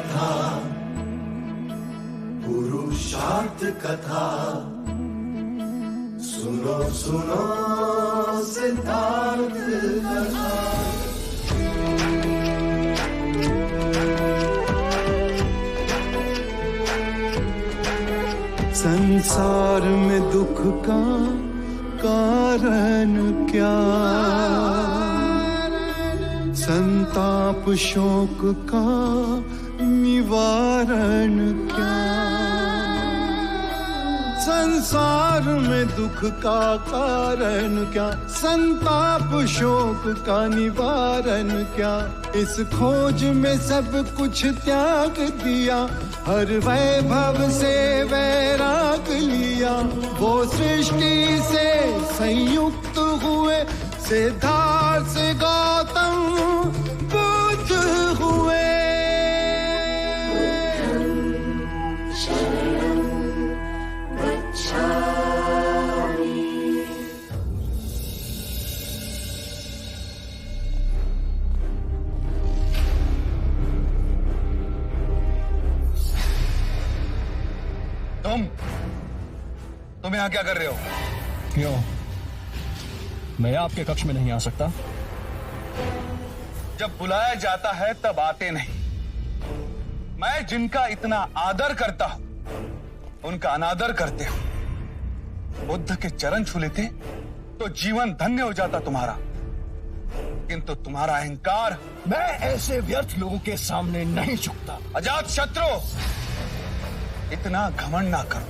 कथा, पुरुषार्थ कथा, सुनो सुनो सिद्धार्थ कथा। संसार में दुख का कारण क्या, संताप शोक का निवारण क्या। संसार में दुख का कारण क्या, संताप शोक का निवारण क्या। इस खोज में सब कुछ त्याग दिया, हर वैभव से वैराग लिया। वो सृष्टि से संयुक्त हुए, सिद्धार्थ से गौतम बुद्ध हुए। तुम यहाँ क्या कर रहे हो? क्यों? मैं आपके कक्ष में नहीं आ सकता? जब बुलाया जाता है तब आते नहीं। मैं जिनका इतना आदर करता हूं उनका अनादर करते हो। बुद्ध के चरण छू लेते तो जीवन धन्य हो जाता तुम्हारा, किंतु तुम्हारा अहंकार। मैं ऐसे व्यर्थ लोगों के सामने नहीं झुकता। अजात शत्रु, इतना घमंड ना करो।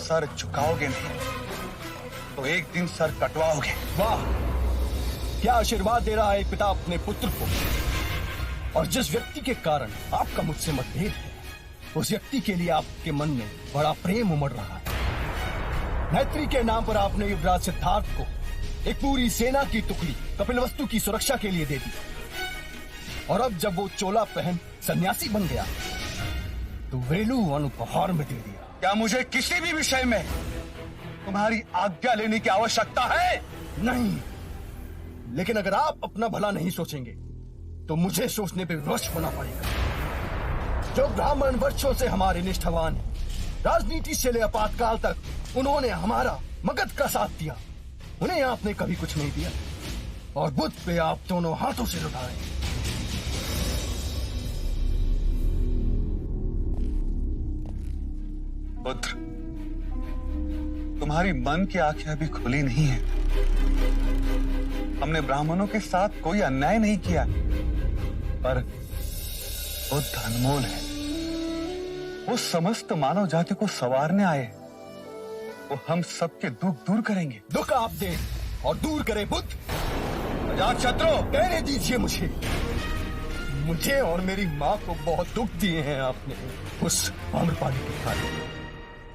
सर झुकाओगे नहीं तो एक दिन सर कटवाओगे। वाह, क्या आशीर्वाद दे रहा है पिता अपने पुत्र को। और जिस व्यक्ति के कारण आपका मुझसे मतभेद है, उस व्यक्ति के लिए आपके मन में बड़ा प्रेम उमड़ रहा है। मैत्री के नाम पर आपने युवराज सिद्धार्थ को एक पूरी सेना की टुकड़ी कपिलवस्तु की सुरक्षा के लिए दे दी, और अब जब वो चोला पहन सन्यासी बन गया तो वेलू अनुपहार में दे दिया। क्या मुझे किसी भी विषय में तुम्हारी आज्ञा लेने की आवश्यकता है? नहीं, लेकिन अगर आप अपना भला नहीं सोचेंगे तो मुझे सोचने पे विवश होना पड़ेगा। जो ब्राह्मण वर्षों से हमारे निष्ठावान हैं, राजनीति से ले आपातकाल तक उन्होंने हमारा मगध का साथ दिया, उन्हें आपने कभी कुछ नहीं दिया, और बुद्ध पे आप दोनों हाथों से लुटाए। पुत्र, तुम्हारी मन की आंखें अभी खुली नहीं है। हमने ब्राह्मणों के साथ कोई अन्याय नहीं किया, पर बुद्ध अनमोल है। वो समस्त मानव जाति को संवारने आए। वो हम सबके दुख दूर करेंगे। दुख आप दे और दूर करे बुद्ध। अजात शत्रु, कहने दीजिए मुझे और मेरी माँ को बहुत दुख दिए हैं आपने उस आम्रपाली के कारण।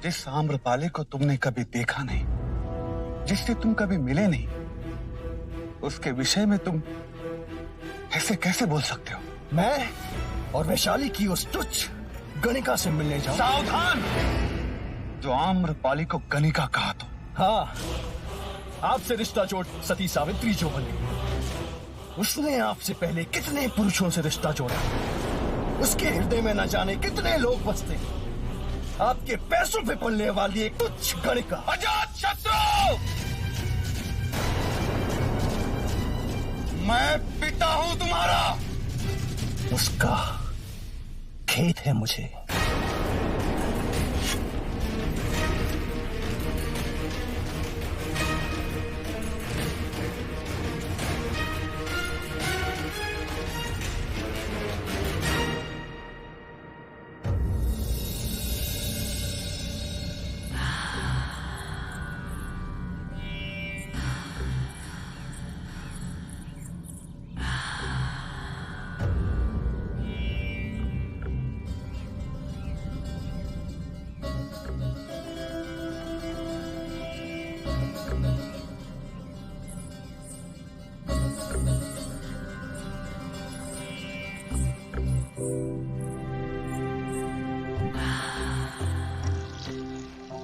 जिस आम्रपाली को तुमने कभी देखा नहीं, जिससे तुम कभी मिले नहीं, उसके विषय में तुम ऐसे कैसे बोल सकते हो? मैं और वैशाली की उस तुच्छ गणिका से मिलने जाऊं। सावधान! जो आम्रपाली को गणिका कहा तो। हाँ, आपसे रिश्ता जोड़ सती सावित्री जो बनी, उसने आपसे पहले कितने पुरुषों से रिश्ता जोड़ा। उसके हृदय में न जाने कितने लोग बसते। आपके पैसों पे पलने वाली एक तुच्छ गणिका। अजात शत्रु, मैं पिता हूं तुम्हारा। उसका खेद है मुझे।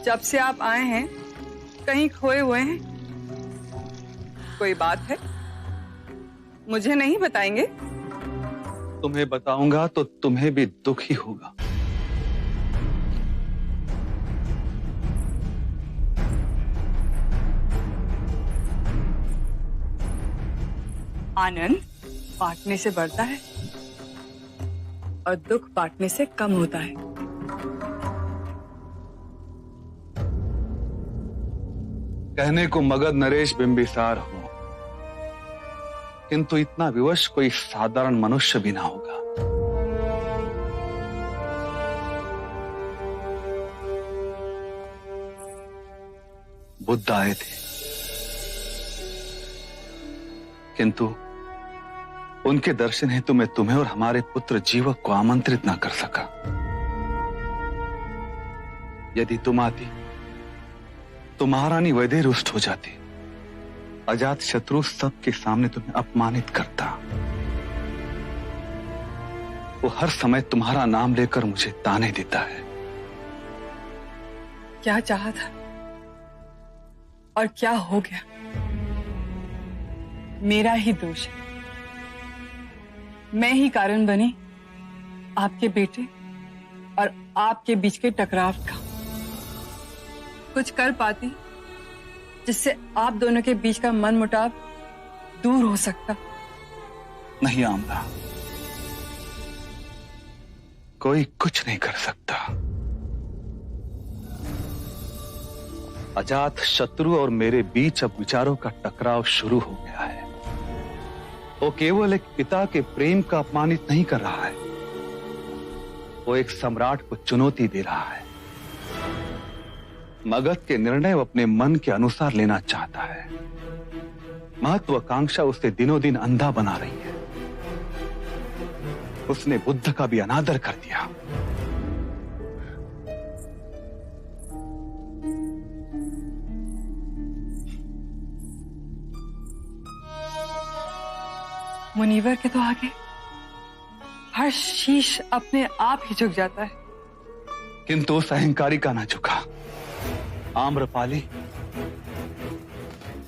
जब से आप आए हैं कहीं खोए हुए हैं? कोई बात है? मुझे नहीं बताएंगे? तुम्हें बताऊंगा तो तुम्हें भी दुख ही होगा। आनंद बांटने से बढ़ता है और दुख बांटने से कम होता है। कहने को मगध नरेश बिंबिसार हो, किंतु इतना विवश कोई साधारण मनुष्य भी ना होगा। बुद्ध आए थे, किंतु उनके दर्शन हेतु मैं तुम्हें और हमारे पुत्र जीवक को आमंत्रित ना कर सका। यदि तुम आती तो महारानी वैदेही रुष्ट हो जाती। अजात शत्रु सबके सामने तुम्हें अपमानित करता। वो हर समय तुम्हारा नाम लेकर मुझे ताने देता है। क्या चाहा था और क्या हो गया? मेरा ही दोष है। मैं ही कारण बनी आपके बेटे और आपके बीच के टकराव का। कुछ कर पाती जिससे आप दोनों के बीच का मनमुटाव दूर हो सकता। नहीं आमला, कोई कुछ नहीं कर सकता। अजात शत्रु और मेरे बीच अब विचारों का टकराव शुरू हो गया है। वो केवल एक पिता के प्रेम का अपमानित नहीं कर रहा है, वो एक सम्राट को चुनौती दे रहा है। मगध के निर्णय वो अपने मन के अनुसार लेना चाहता है। महत्वाकांक्षा उसे दिनों दिन अंधा बना रही है। उसने बुद्ध का भी अनादर कर दिया। मुनिवर के तो आगे हर शीश अपने आप ही झुक जाता है। किंतु उस अहंकारी का ना झुका। आम्रपाली,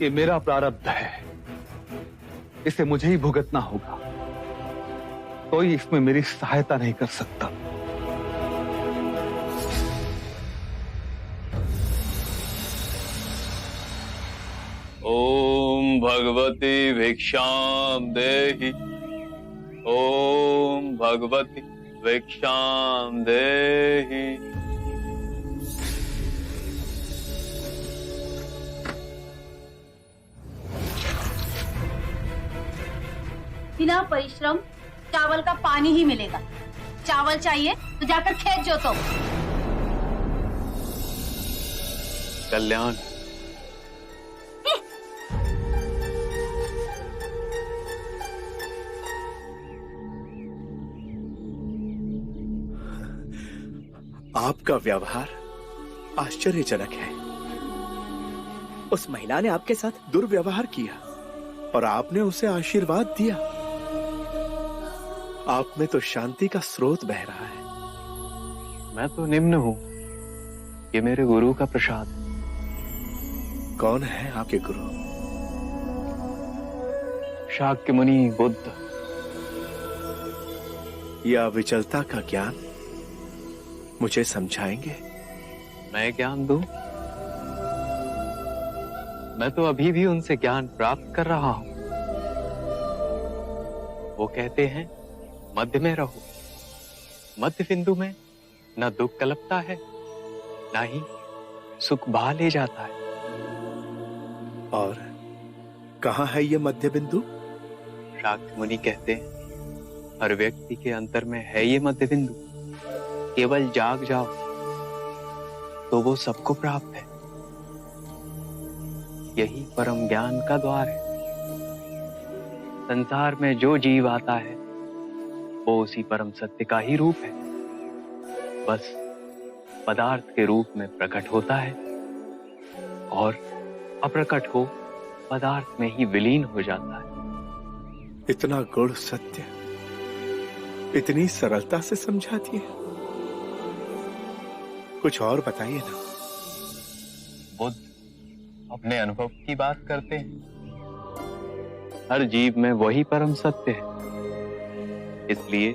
ये मेरा प्रारब्ध है, इसे मुझे ही भुगतना होगा। कोई इसमें मेरी सहायता नहीं कर सकता। ओम भगवती भिक्षाम देहि। ओम भगवती भिक्षाम देहि। बिना परिश्रम चावल का पानी ही मिलेगा। चावल चाहिए तो जाकर खेत जोतो। कल्याण, आपका व्यवहार आश्चर्यजनक है। उस महिला ने आपके साथ दुर्व्यवहार किया और आपने उसे आशीर्वाद दिया। आप में तो शांति का स्रोत बह रहा है। मैं तो निम्न हूं, ये मेरे गुरु का प्रसाद। कौन है आपके गुरु? शाक्य मुनि बुद्ध। यह अविचलता का ज्ञान मुझे समझाएंगे? मैं ज्ञान दूं? मैं तो अभी भी उनसे ज्ञान प्राप्त कर रहा हूं। वो कहते हैं मध्य में रहो। मध्य बिंदु में न दुख कलपता है, न ही सुख बहा ले जाता है। और कहाँ है ये मध्य बिंदु? शाक्य मुनि कहते हैं हर व्यक्ति के अंतर में है ये मध्य बिंदु। केवल जाग जाओ तो वो सबको प्राप्त है। यही परम ज्ञान का द्वार है। संसार में जो जीव आता है वो उसी परम सत्य का ही रूप है, बस पदार्थ के रूप में प्रकट होता है और अप्रकट हो पदार्थ में ही विलीन हो जाता है। इतना गूढ़ सत्य इतनी सरलता से समझा दिए। कुछ और बताइए ना। बुद्ध अपने अनुभव की बात करते हैं। हर जीव में वही परम सत्य है। इसलिए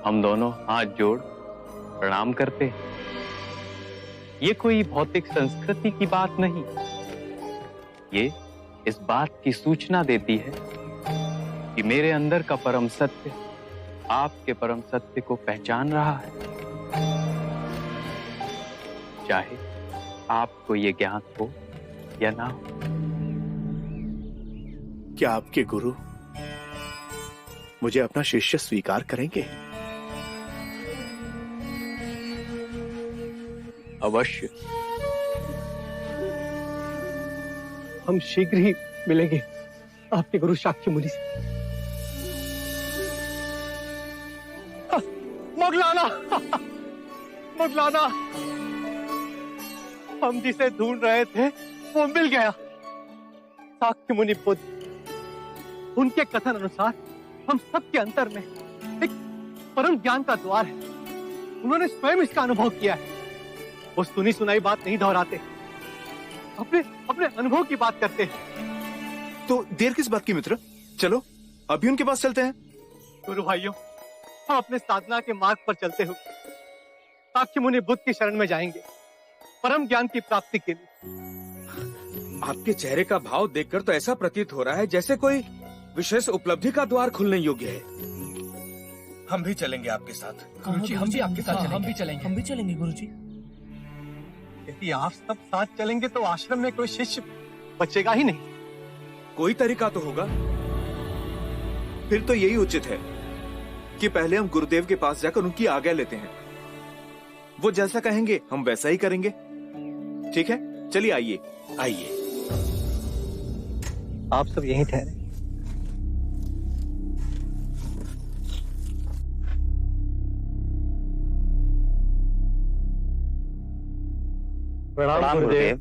हम दोनों हाथ जोड़ प्रणाम करते हैं। ये कोई भौतिक संस्कृति की बात नहीं, ये इस बात की सूचना देती है कि मेरे अंदर का परम सत्य आपके परम सत्य को पहचान रहा है, चाहे आपको ये ज्ञात हो या ना हो। क्या आपके गुरु मुझे अपना शिष्य स्वीकार करेंगे? अवश्य। हम शीघ्र ही मिलेंगे आपके गुरु शाक्य मुनि से। मोगलाना, मोगलाना, हम जिसे ढूंढ रहे थे वो मिल गया। शाक्य मुनि बुद्ध, उनके कथन अनुसार हम सबके अंतर में एक परम ज्ञान का द्वार है। उन्होंने स्वयं इसका अनुभव किया है। वो सुनी सुनाई बात नहीं दोहराते, अपने अपने अनुभव की बात करते हैं। तो देर किस बात की मित्र, चलो अभी उनके पास चलते हैं। गुरु भाइयों, हम अपने साधना के मार्ग पर चलते हुए शाक्य मुनि बुद्ध की शरण में जाएंगे, परम ज्ञान की प्राप्ति के लिए। आपके चेहरे का भाव देखकर तो ऐसा प्रतीत हो रहा है जैसे कोई विशेष उपलब्धि का द्वार खुलने योग्य है। हम भी चलेंगे आपके साथ। गुरुजी, हम भी आपके साथ चलेंगे। हम भी चलेंगे गुरुजी। यदि आप सब साथ चलेंगे तो आश्रम में कोई शिष्य बचेगा ही नहीं। कोई तरीका तो होगा। फिर तो यही उचित है कि पहले हम गुरुदेव के पास जाकर उनकी आज्ञा लेते हैं। वो जैसा कहेंगे हम वैसा ही करेंगे। ठीक है, चलिए आइए। आइए। आप सब यहीं ठहरे। प्रणाम गुरुदेव।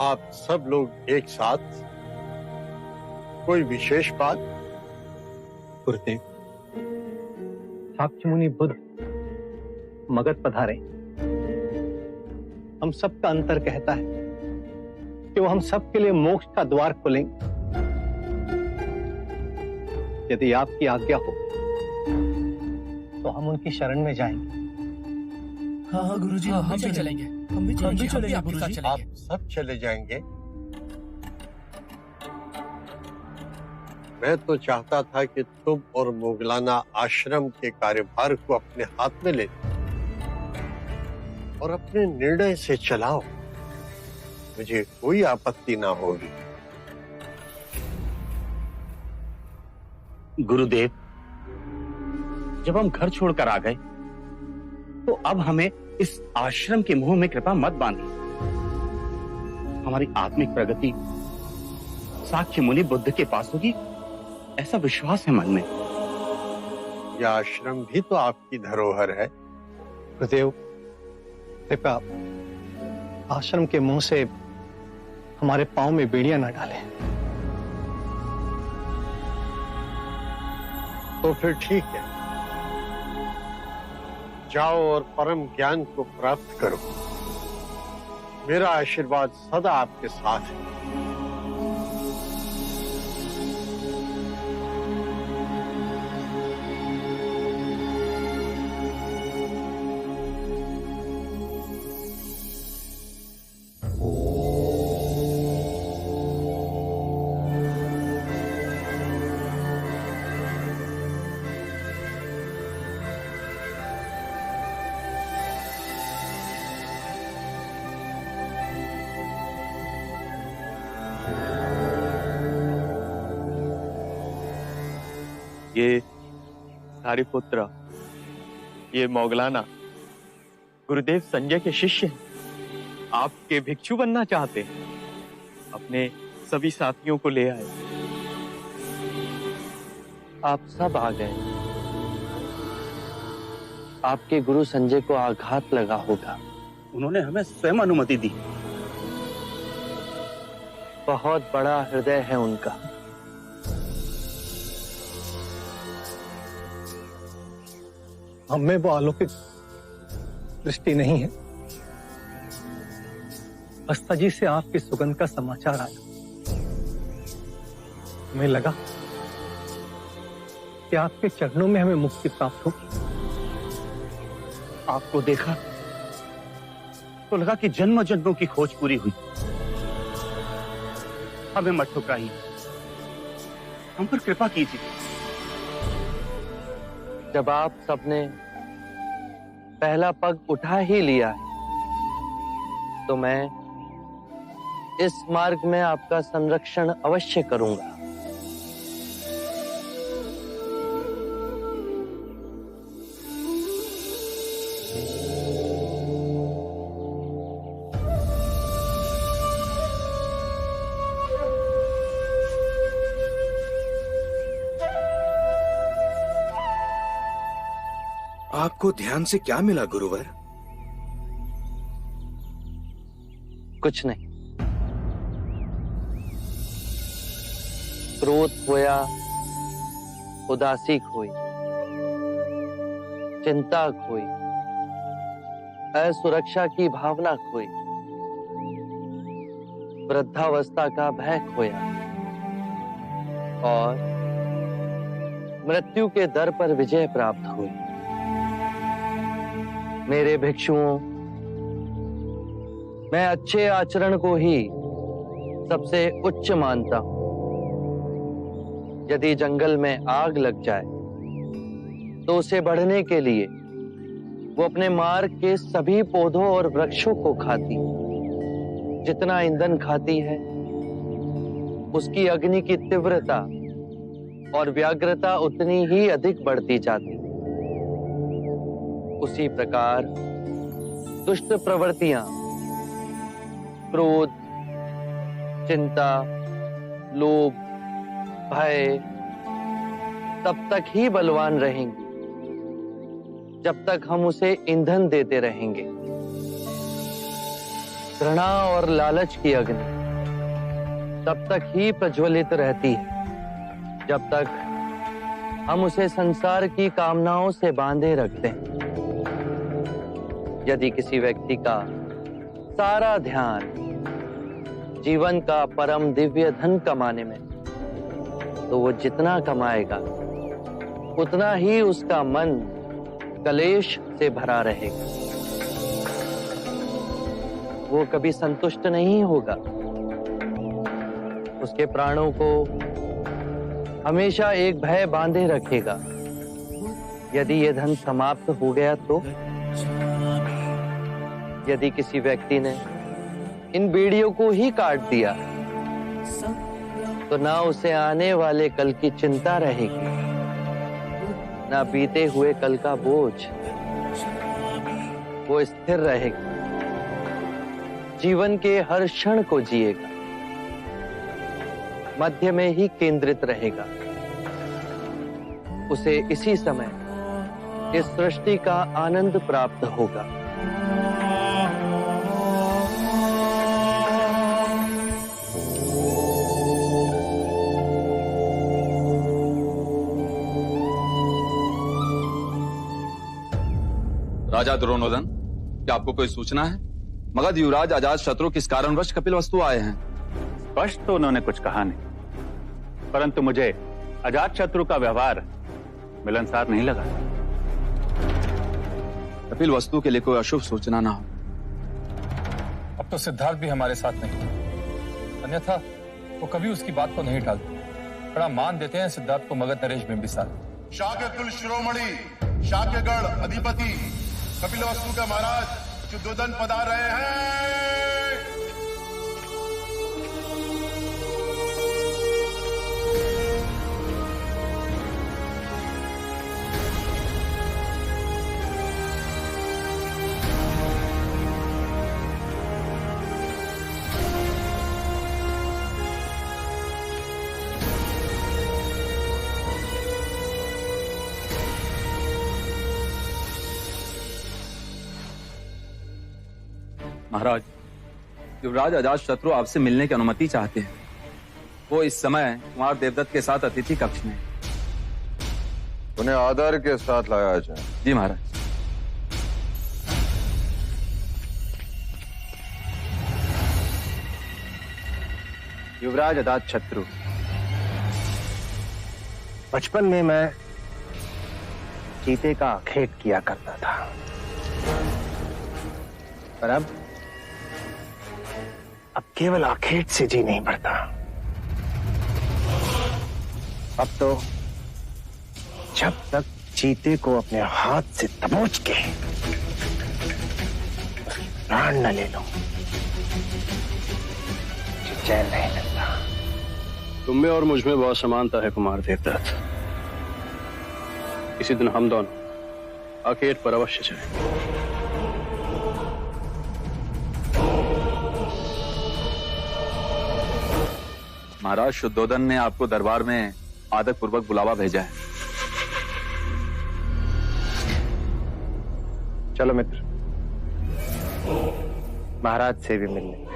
आप सब लोग एक साथ, कोई विशेष बात? गुरुदेव, शाक्य मुनि बुद्ध मगध पधारे। हम सबका अंतर कहता है कि वो हम सबके लिए मोक्ष का द्वार खोलेंगे। यदि आपकी आज्ञा हो तो हम उनकी शरण में जाएंगे। हाँ गुरुजी, हम भी चलेंगे। हम भी चलेंगे आपके साथ चलेंगे। आप सब चले जाएंगे? मैं तो चाहता था कि तुम और मोगलाना आश्रम के कार्यभार को अपने हाथ में ले और अपने निर्णय से चलाओ। मुझे कोई आपत्ति ना होगी। गुरुदेव, जब हम घर छोड़कर आ गए तो अब हमें इस आश्रम के मुंह में कृपा मत बांधिए। हमारी आत्मिक प्रगति शाक्य मुनि बुद्ध के पास होगी, ऐसा विश्वास है मन में। यह आश्रम भी तो आपकी धरोहर है। गुरुदेव, कृपया आश्रम के मुंह से हमारे पांव में बेड़ियां न डालें। तो फिर ठीक है, जाओ और परम ज्ञान को प्राप्त करो। मेरा आशीर्वाद सदा आपके साथ है। ये सारिपुत्र, ये मोगलाना गुरुदेव संजय के शिष्य हैं। आपके भिक्षु बनना चाहते हैं। अपने सभी साथियों को ले आए। आप सब आ गए। आपके गुरु संजय को आघात लगा होगा। उन्होंने हमें स्वयं अनुमति दी। बहुत बड़ा हृदय है उनका। हमें वो अलौकिक दृष्टि नहीं है। अस्ता जी से आपकी सुगंध का समाचार आया। हमें लगा कि आपके चरणों में हमें मुक्ति प्राप्त होगी। आपको देखा तो लगा कि जन्म जन्मों की खोज पूरी हुई। हमें मत ठुकराइए, हम पर कृपा कीजिए। जब आप सबने पहला पग उठा ही लिया है तो मैं इस मार्ग में आपका संरक्षण अवश्य करूंगा। आपको ध्यान से क्या मिला गुरुवर? कुछ नहीं। क्रोध खोया, उदासी खोई, चिंता खोई, असुरक्षा की भावना खोई, वृद्धावस्था का भय खोया और मृत्यु के दर पर विजय प्राप्त हुई। मेरे भिक्षुओं, मैं अच्छे आचरण को ही सबसे उच्च मानता हूं। यदि जंगल में आग लग जाए तो उसे बढ़ने के लिए वो अपने मार्ग के सभी पौधों और वृक्षों को खाती। जितना ईंधन खाती है उसकी अग्नि की तीव्रता और व्याग्रता उतनी ही अधिक बढ़ती जाती। उसी प्रकार दुष्ट प्रवृत्तियां, क्रोध, चिंता, लोभ, भय तब तक ही बलवान रहेंगी जब तक हम उसे ईंधन देते रहेंगे। घृणा और लालच की अग्नि तब तक ही प्रज्वलित रहती है जब तक हम उसे संसार की कामनाओं से बांधे रखते हैं। यदि किसी व्यक्ति का सारा ध्यान जीवन का परम दिव्य धन कमाने में, तो वो जितना कमाएगा उतना ही उसका मन कलेश से भरा रहेगा। वो कभी संतुष्ट नहीं होगा। उसके प्राणों को हमेशा एक भय बांधे रखेगा। यदि ये धन समाप्त हो गया तो? यदि किसी व्यक्ति ने इन बीड़ियों को ही काट दिया तो ना उसे आने वाले कल की चिंता रहेगी, ना बीते हुए कल का बोझ। वो स्थिर रहेगा, जीवन के हर क्षण को जिएगा, मध्य में ही केंद्रित रहेगा। उसे इसी समय इस सृष्टि का आनंद प्राप्त होगा। राजा दुर्योधन, क्या आपको कोई सूचना है? मगध युवराज अजात शत्रु किस कारणवश कपिलवस्तु आए हैं? स्पष्ट तो उन्होंने कुछ कहा नहीं, परंतु मुझे अजात शत्रु का व्यवहार मिलनसार नहीं लगा। कपिलवस्तु के लिए कोई अशुभ सूचना ना हो। अब तो सिद्धार्थ भी हमारे साथ नहीं, अन्यथा वो कभी उसकी बात को नहीं टालते। बड़ा मान देते हैं सिद्धार्थ को मगध नरेश बिंबिसार। शाक्य कुल शिरोमणि, शाक्यगढ़ अधिपति कपिलवस्तु का महाराज शुद्धोदन पधार रहे हैं। महाराज, युवराज अजात शत्रु आपसे मिलने की अनुमति चाहते हैं। वो इस समय कुमार देवदत्त के साथ अतिथि कक्ष में। उन्हें आदर के साथ लाया जाए। जी महाराज। युवराज अजात शत्रु, बचपन में मैं चीते का आखेट किया करता था, पर अब केवल आखेट से जी नहीं भरता। अब तो जब तक चीते को अपने हाथ से दबोच के प्राण न ले लो, चैन नहीं लगता। तुम में और मुझ में बहुत समानता है कुमार देवदत्त। किसी दिन हम दोनों आखेट पर अवश्य चलेंगे। महाराज शुद्धोधन ने आपको दरबार में आदर पूर्वक बुलावा भेजा है। चलो मित्र, महाराज से भी मिलने।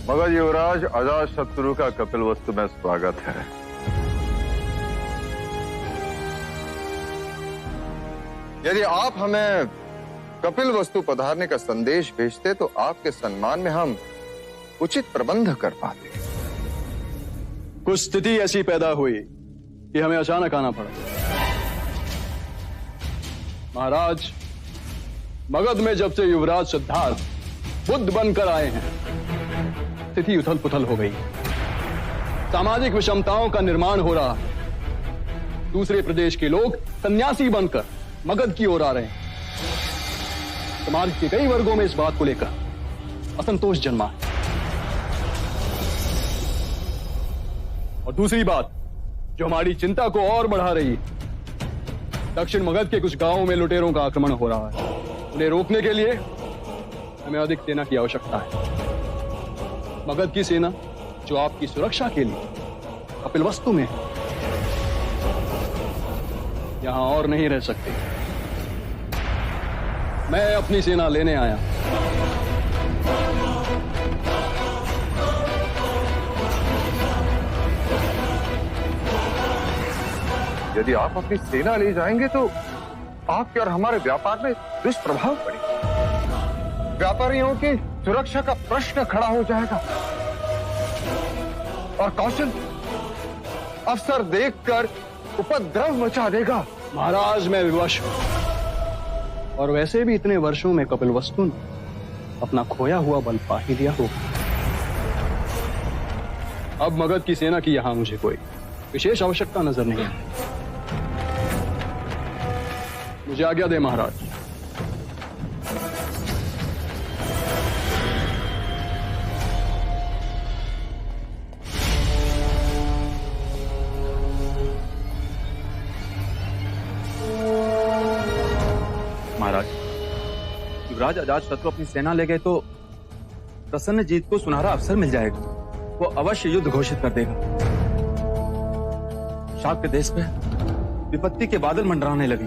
मगध युवराज अजात शत्रु का कपिल वस्तु में स्वागत है। यदि आप हमें कपिल वस्तु पधारने का संदेश भेजते तो आपके सम्मान में हम उचित प्रबंध कर पाते। कुछ स्थिति ऐसी पैदा हुई कि हमें अचानक आना पड़ा। महाराज, मगध में जब से युवराज सिद्धार्थ बुद्ध बनकर आए हैं, स्थिति उथल पुथल हो गई। सामाजिक विषमताओं का निर्माण हो रहा है। दूसरे प्रदेश के लोग सन्यासी बनकर मगध की ओर आ रहे हैं। समाज के कई वर्गों में इस बात को लेकर असंतोष जन्मा है। और दूसरी बात जो हमारी चिंता को और बढ़ा रही है, दक्षिण मगध के कुछ गांवों में लुटेरों का आक्रमण हो रहा है। उन्हें रोकने के लिए हमें अधिक सेना की आवश्यकता है। मगध की सेना जो आपकी सुरक्षा के लिए कपिल वस्तु में है, यहां और नहीं रह सकती। मैं अपनी सेना लेने आया। यदि आप अपनी सेना ले जाएंगे तो आपके और हमारे व्यापार में दुष्प्रभाव पड़ेगा। व्यापारियों की सुरक्षा का प्रश्न खड़ा हो जाएगा और कौशल अवसर देखकर उपद्रव मचा देगा। महाराज, मैं विवश हूं, और वैसे भी इतने वर्षों में कपिल वस्तु ने अपना खोया हुआ बल पा ही लिया होगा। अब मगध की सेना की यहां मुझे कोई विशेष आवश्यकता नजर नहीं है। मुझे आज्ञा दे महाराज। महाराज, युवराज अजातशत्रु अपनी सेना ले गए तो प्रसन्नजीत को सुनहरा अवसर मिल जाएगा। वो अवश्य युद्ध घोषित कर देगा। शाक के देश पे विपत्ति के बादल मंडराने लगे।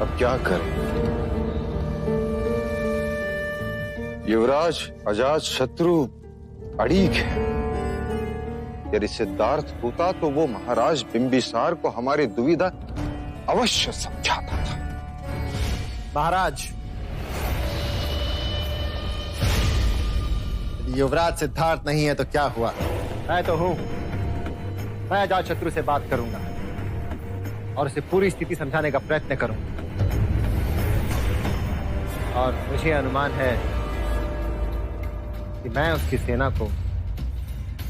अब क्या करें? युवराज अजातशत्रु अड़ीग है। यदि सिद्धार्थ होता तो वो महाराज बिंबिसार को हमारी दुविधा अवश्य समझाता था। महाराज, युवराज सिद्धार्थ नहीं है तो क्या हुआ? मैं तो हूं। मैं अजातशत्रु से बात करूंगा और उसे पूरी स्थिति समझाने का प्रयत्न करूंगा। और मुझे अनुमान है कि मैं उसकी सेना को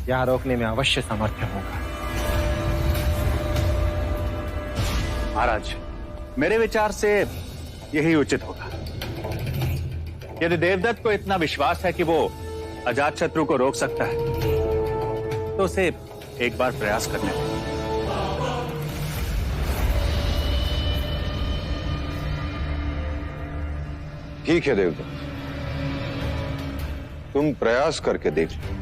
यहां रोकने में अवश्य समर्थ होगा। महाराज, मेरे विचार से यही उचित होगा। यदि देवदत्त को इतना विश्वास है कि वो अजातशत्रु को रोक सकता है तो उसे एक बार प्रयास करने दें। ठीक है देवदत्त, तुम प्रयास करके देख लो।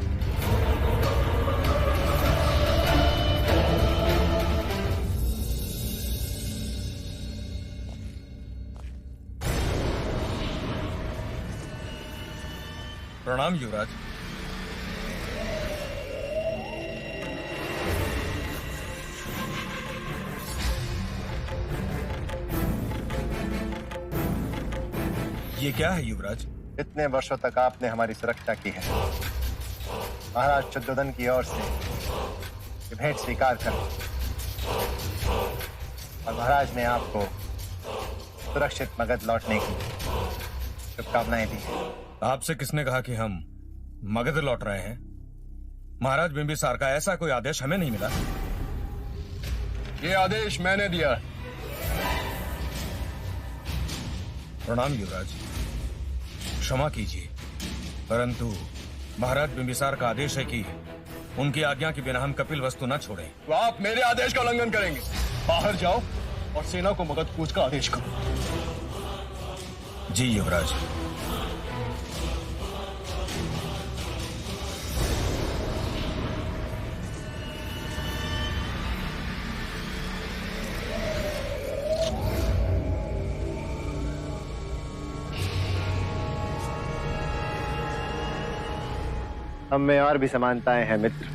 प्रणाम युवराज। ये क्या है युवराज? इतने वर्षों तक आपने हमारी सुरक्षा की है। महाराज शुद्धोधन की ओर से ये भेंट स्वीकार कर और महाराज ने आपको सुरक्षित मगध लौटने की शुभकामनाएं दी। आपसे किसने कहा कि हम मगध लौट रहे हैं? महाराज बिंबिसार का ऐसा कोई आदेश हमें नहीं मिला। ये आदेश मैंने दिया। प्रणाम युवराज, क्षमा कीजिए, परंतु महाराज बिंबिसार का आदेश है कि उनकी आज्ञा के बिना हम कपिल वस्तु न छोड़ें। तो आप मेरे आदेश का उल्लंघन करेंगे। बाहर जाओ और सेना को मगध कूच का आदेश करो। जी युवराज। हम में और भी समानताएं हैं मित्र।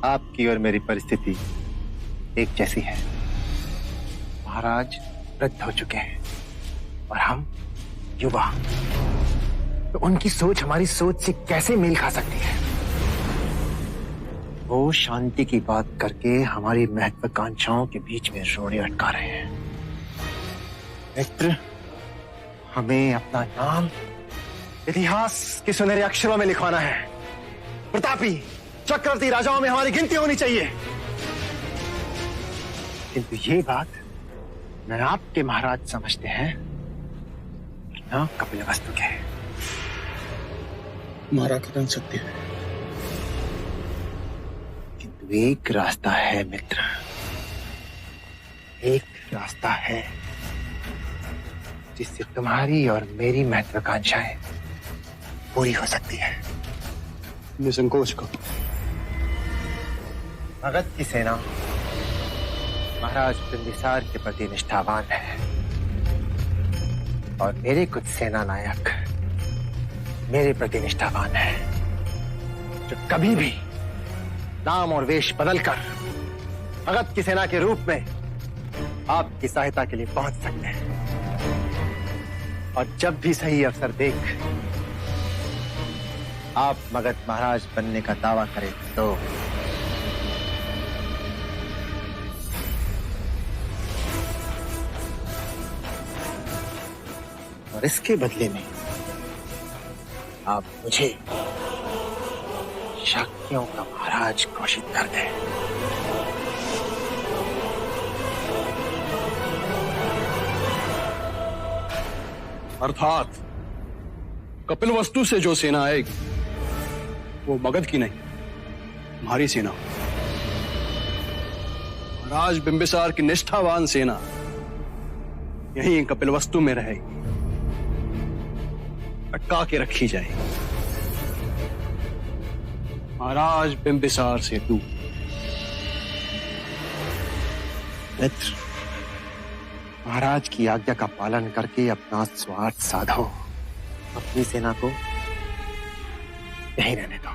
आपकी और मेरी परिस्थिति एक जैसी है। महाराज वृद्ध हो चुके हैं और हम युवा, तो उनकी सोच हमारी सोच से कैसे मेल खा सकती है? वो शांति की बात करके हमारी महत्वाकांक्षाओं के बीच में रोड़े अटका रहे हैं। मित्र, हमें अपना नाम इतिहास के सुनहरे अक्षरों में लिखवाना है। प्रतापी चक्रवर्ती राजाओं में हमारी गिनती होनी चाहिए। किंतु ये बात न आपके महाराज समझते हैं न कपिलवस्तु के। हमारा कथन सत्य है, किंतु एक रास्ता है मित्र, एक रास्ता है जिससे तुम्हारी और मेरी महत्वाकांक्षाएं पूरी हो सकती है। निसंकोच को मगध की सेना महाराज बिंबिसार के प्रति निष्ठावान है और मेरे कुछ सेना नायक मेरे प्रति निष्ठावान है, जो कभी भी नाम और वेश बदलकर मगध की सेना के रूप में आपकी सहायता के लिए पहुंच सकते हैं। और जब भी सही अवसर देख आप मगध महाराज बनने का दावा करें तो और इसके बदले में आप मुझे शाक्यों का महाराज घोषित कर दें। अर्थात कपिलवस्तु से जो सेना आएगी वो मगध की नहीं, हमारी सेना। महाराज बिंबिसार की निष्ठावान सेना यहीं कपिलवस्तु में रहेगी, अटका के रखी जाएगी। महाराज बिंबिसार से दूर। मित्र, महाराज की आज्ञा का पालन करके अपना स्वार्थ साधो, अपनी सेना को यहीं रहने दो।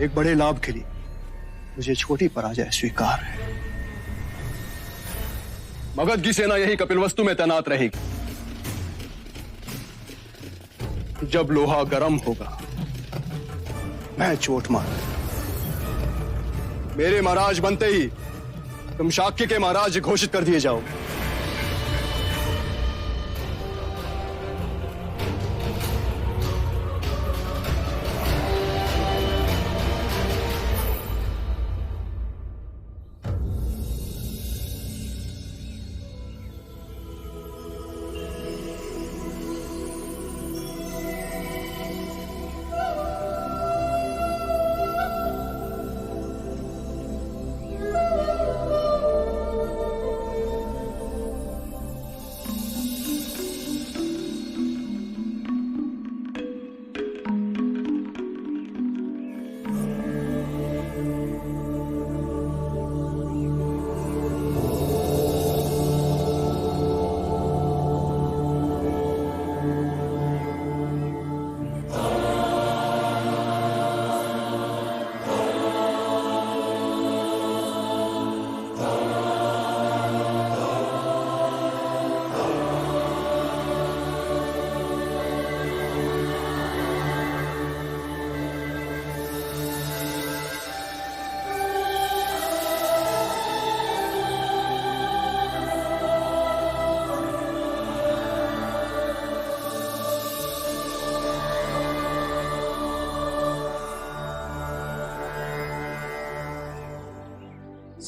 एक बड़े लाभ के लिए मुझे छोटी पराजय स्वीकार है। मगध की सेना यही कपिलवस्तु में तैनात रहेगी। जब लोहा गर्म होगा मैं चोट मार, मेरे महाराज बनते ही तुम शाक्य के महाराज घोषित कर दिए जाओगे।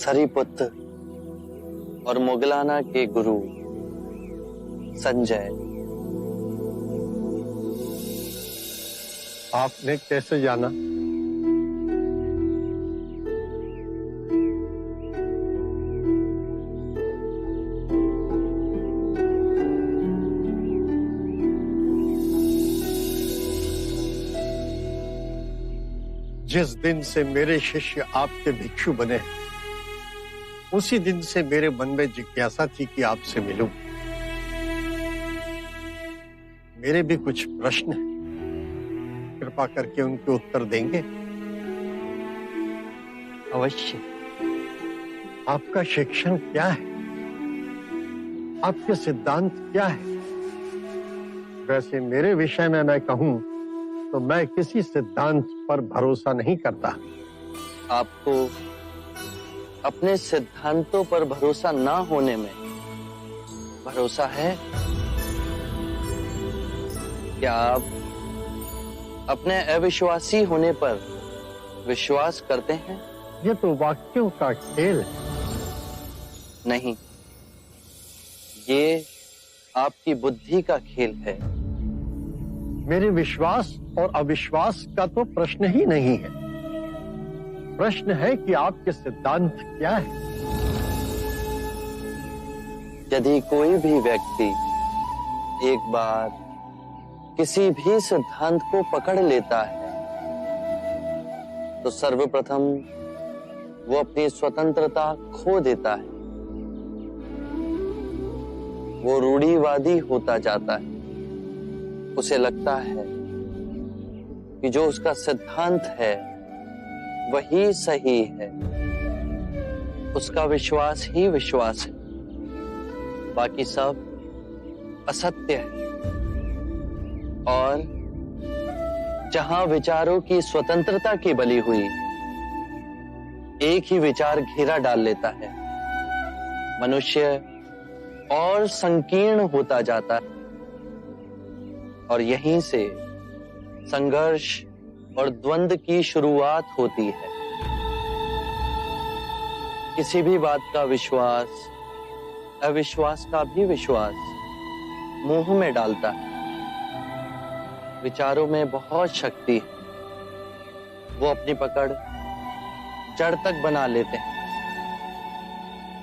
सरीपुत्र और मुगलाना के गुरु संजय। आपने कैसे जाना? जिस दिन से मेरे शिष्य आपके भिक्षु बने, उसी दिन से मेरे मन में जिज्ञासा थी कि आपसे मिलूं। मेरे भी कुछ प्रश्न हैं, कृपा करके उनके उत्तर देंगे? अवश्य। आपका शिक्षण क्या है? आपके सिद्धांत क्या है? वैसे मेरे विषय में मैं कहूं तो मैं किसी सिद्धांत पर भरोसा नहीं करता। आपको अपने सिद्धांतों पर भरोसा ना होने में भरोसा है? क्या आप अपने अविश्वासी होने पर विश्वास करते हैं? ये तो वाक्यों का खेल है। नहीं, ये आपकी बुद्धि का खेल है। मेरे विश्वास और अविश्वास का तो प्रश्न ही नहीं है। प्रश्न है कि आपके सिद्धांत क्या है। यदि कोई भी व्यक्ति एक बार किसी भी सिद्धांत को पकड़ लेता है तो सर्वप्रथम वो अपनी स्वतंत्रता खो देता है। वो रूढ़िवादी होता जाता है। उसे लगता है कि जो उसका सिद्धांत है वही सही है। उसका विश्वास ही विश्वास है, बाकी सब असत्य है। और जहां विचारों की स्वतंत्रता की बलि हुई, एक ही विचार घेरा डाल लेता है। मनुष्य और संकीर्ण होता जाता है और यहीं से संघर्ष और द्वंद्व की शुरुआत होती है। किसी भी बात का विश्वास अविश्वास का भी विश्वास मोह में डालता है। विचारों में बहुत शक्ति है। वो अपनी पकड़ जड़ तक बना लेते हैं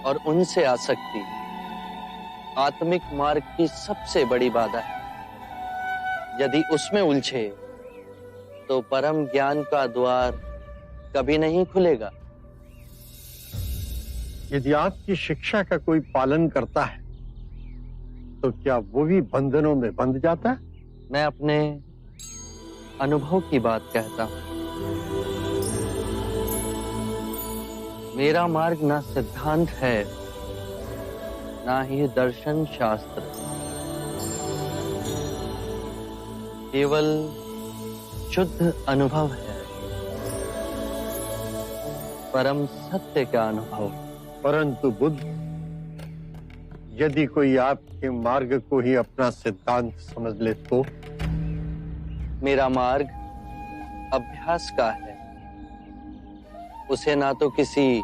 और उनसे आसक्ति आत्मिक मार्ग की सबसे बड़ी बाधा है। यदि उसमें उलझे तो परम ज्ञान का द्वार कभी नहीं खुलेगा। यदि आपकी शिक्षा का कोई पालन करता है तो क्या वो भी बंधनों में बंध जाता है? मैं अपने अनुभव की बात कहता हूं। मेरा मार्ग ना सिद्धांत है, ना ही दर्शन शास्त्र, केवल शुद्ध अनुभव है, परम सत्य का अनुभव। परंतु बुद्ध, यदि कोई आपके मार्ग को ही अपना सिद्धांत समझ ले तो? मेरा मार्ग अभ्यास का है। उसे ना तो किसी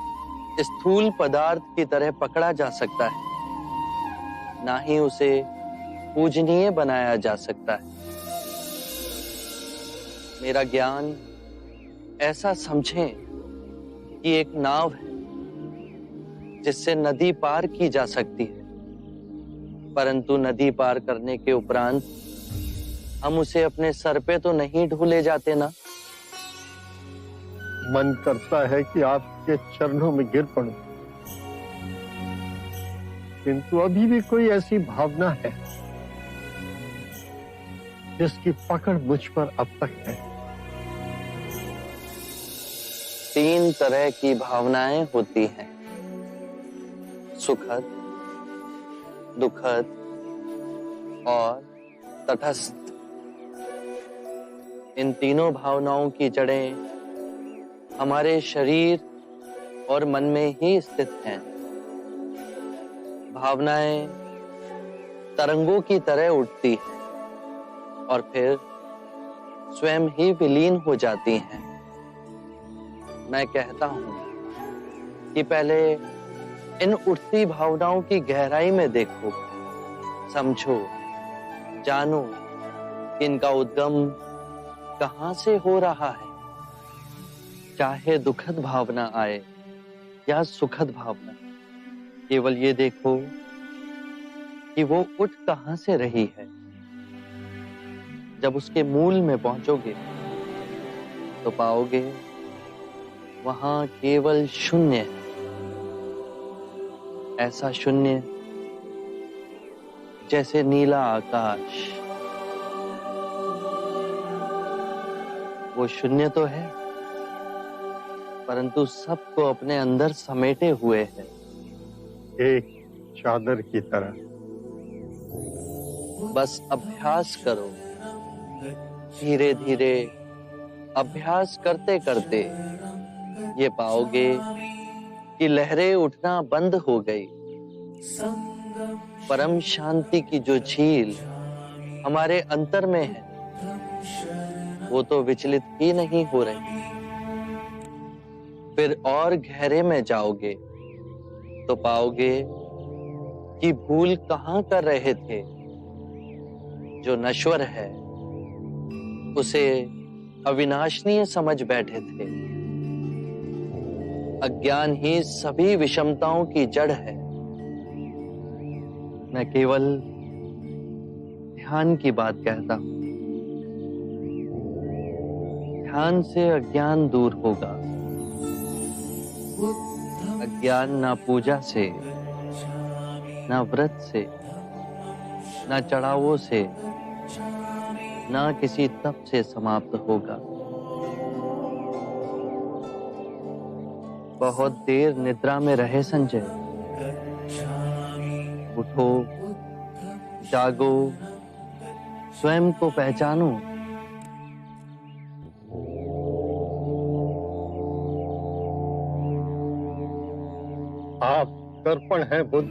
स्थूल पदार्थ की तरह पकड़ा जा सकता है, ना ही उसे पूजनीय बनाया जा सकता है। मेरा ज्ञान ऐसा समझें कि एक नाव है जिससे नदी पार की जा सकती है, परंतु नदी पार करने के उपरांत हम उसे अपने सर पे तो नहीं ढूले जाते ना। मन करता है कि आपके चरणों में गिर पड़ूं, किंतु अभी भी कोई ऐसी भावना है जिसकी पकड़ मुझ पर अब तक है। 3 तरह की भावनाएं होती हैं, सुखद, दुखद और तटस्थ। इन तीनों भावनाओं की जड़ें हमारे शरीर और मन में ही स्थित हैं। भावनाएं तरंगों की तरह उठती हैं और फिर स्वयं ही विलीन हो जाती हैं। मैं कहता हूं कि पहले इन उठती भावनाओं की गहराई में देखो, समझो, जानो कि इनका उद्गम कहां से हो रहा है। चाहे दुखद भावना आए या सुखद भावना, केवल ये देखो कि वो उठ कहां से रही है। जब उसके मूल में पहुंचोगे तो पाओगे वहां केवल शून्य है। ऐसा शून्य जैसे नीला आकाश। वो शून्य तो है, परंतु सबको अपने अंदर समेटे हुए है, एक चादर की तरह। बस अभ्यास करो, धीरे धीरे अभ्यास करते करते ये पाओगे कि लहरें उठना बंद हो गई। परम शांति की जो झील हमारे अंतर में है, वो तो विचलित ही नहीं हो रही। फिर और गहरे में जाओगे तो पाओगे कि भूल कहां कर रहे थे। जो नश्वर है उसे अविनाशनीय समझ बैठे थे। अज्ञान ही सभी विषमताओं की जड़ है। मैं केवल ध्यान की बात कहता हूं। ध्यान से अज्ञान दूर होगा। अज्ञान ना पूजा से, ना व्रत से, ना चढ़ावों से, ना किसी तप से समाप्त होगा। बहुत देर निद्रा में रहे संजय। उठो, जागो, स्वयं को पहचानो। आप दर्पण हैं बुद्ध।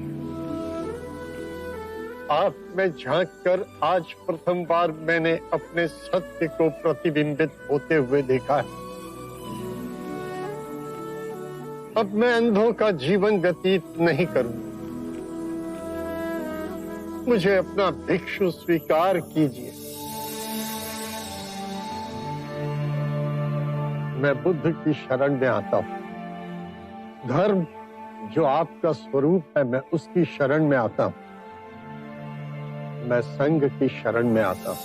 आप में झांक कर आज प्रथम बार मैंने अपने सत्य को प्रतिबिंबित होते हुए देखा है। अब मैं अंधों का जीवन व्यतीत नहीं करूंगा। मुझे अपना भिक्षु स्वीकार कीजिए। मैं बुद्ध की शरण में आता हूं। धर्म जो आपका स्वरूप है, मैं उसकी शरण में आता हूं। मैं संघ की शरण में आता हूं।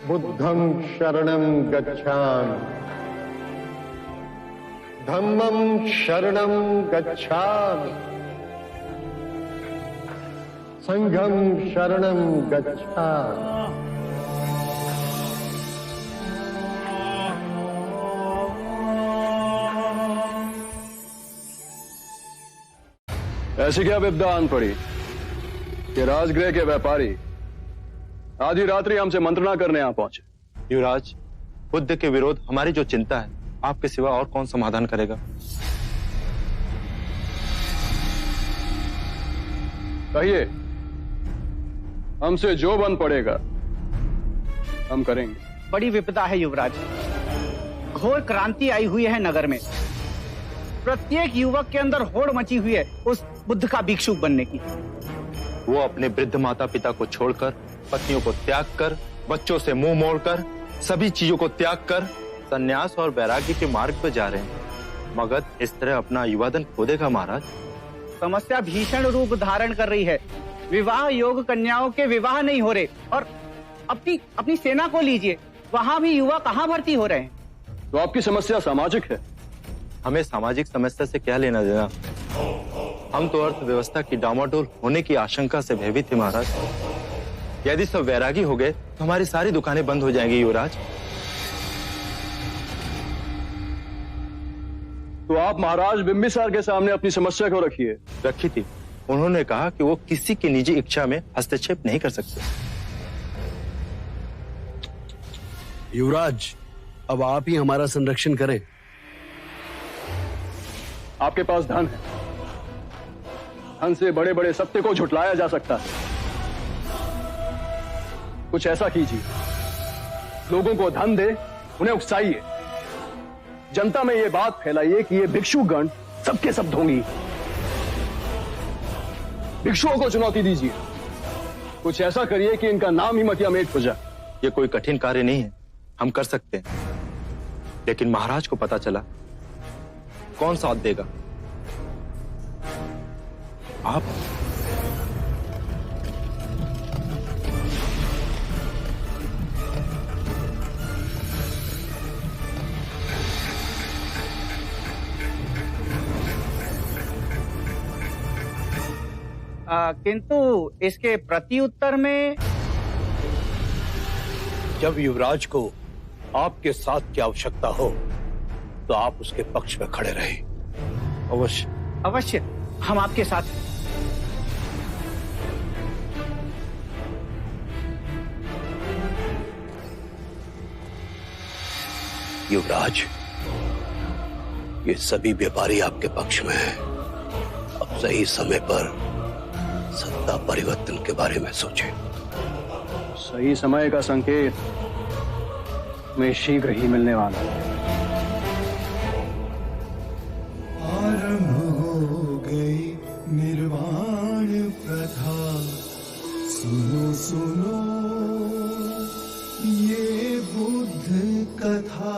बुद्धं शरणं गच्छामि, धम्मं शरणं गच्छामि, संघं शरणं गच्छामि। ऐसी क्या विपदा आन पड़ी कि राजगृह के व्यापारी आधी रात्रि हमसे मंत्रणा करने यहां पहुंचे? युवराज, बुद्ध के विरोध हमारी जो चिंता है, आपके सिवा और कौन समाधान करेगा? कहिए, हमसे जो बन पड़ेगा हम करेंगे। बड़ी विपदा है युवराज। घोर क्रांति आई हुई है नगर में। प्रत्येक युवक के अंदर होड़ मची हुई है उस बुद्ध का भिक्षुक बनने की। वो अपने वृद्ध माता पिता को छोड़कर, पत्नियों को त्याग कर, बच्चों से मुंह मोड़कर, सभी चीजों को त्याग कर संन्यास और वैराग्य के मार्ग पर जा रहे हैं। मगध इस तरह अपना युवाधन खो देगा महाराज। समस्या भीषण रूप धारण कर रही है। विवाह योग्य कन्याओं के विवाह नहीं हो रहे। और अपनी सेना को लीजिए, वहां भी युवा कहां भर्ती हो रहे हैं। तो आपकी समस्या सामाजिक है। हमें सामाजिक समस्या से क्या लेना देना? हम तो अर्थव्यवस्था की डामाडोल होने की आशंका से भयभीत थे महाराज। यदि सब वैरागी हो गए तो हमारी सारी दुकानें बंद हो जाएंगी युवराज। तो आप महाराज बिंबिसार के सामने अपनी समस्या को रखिए। रखी थी। उन्होंने कहा कि वो किसी की निजी इच्छा में हस्तक्षेप नहीं कर सकते। युवराज, अब आप ही हमारा संरक्षण करें। आपके पास धन है। धन से बड़े बड़े सत्य को झुटलाया जा सकता है। कुछ ऐसा कीजिए, लोगों को धन दे, उन्हें उकसाइए, जनता में ये बात फैलाइए कि ये भिक्षुगण सबके सब ढोंगी। भिक्षुओं को चुनौती दीजिए, कुछ ऐसा करिए कि इनका नाम ही मटिया मेट हो जाए। ये कोई कठिन कार्य नहीं है, हम कर सकते हैं। लेकिन महाराज को पता चला, कौन साथ देगा? आप। किंतु इसके प्रत्युत्तर में जब युवराज को आपके साथ की आवश्यकता हो तो आप उसके पक्ष में खड़े रहे। अवश्य अवश्य, हम आपके साथ हैं। युवराज, ये सभी व्यापारी आपके पक्ष में हैं। अब सही समय पर सत्ता परिवर्तन के बारे में सोचें। सही समय का संकेत मैं शीघ्र ही मिलने वाला है। आरंभ हो गई निर्वाण प्रथा, सुनो सुनो ये बुद्ध कथा।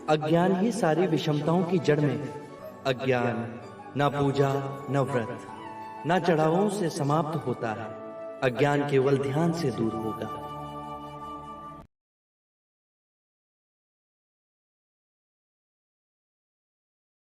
अज्ञान ही सारी विषमताओं की जड़ में है। अज्ञान न पूजा न व्रत न चढ़ावों से समाप्त होता है। अज्ञान केवल ध्यान से दूर होगा।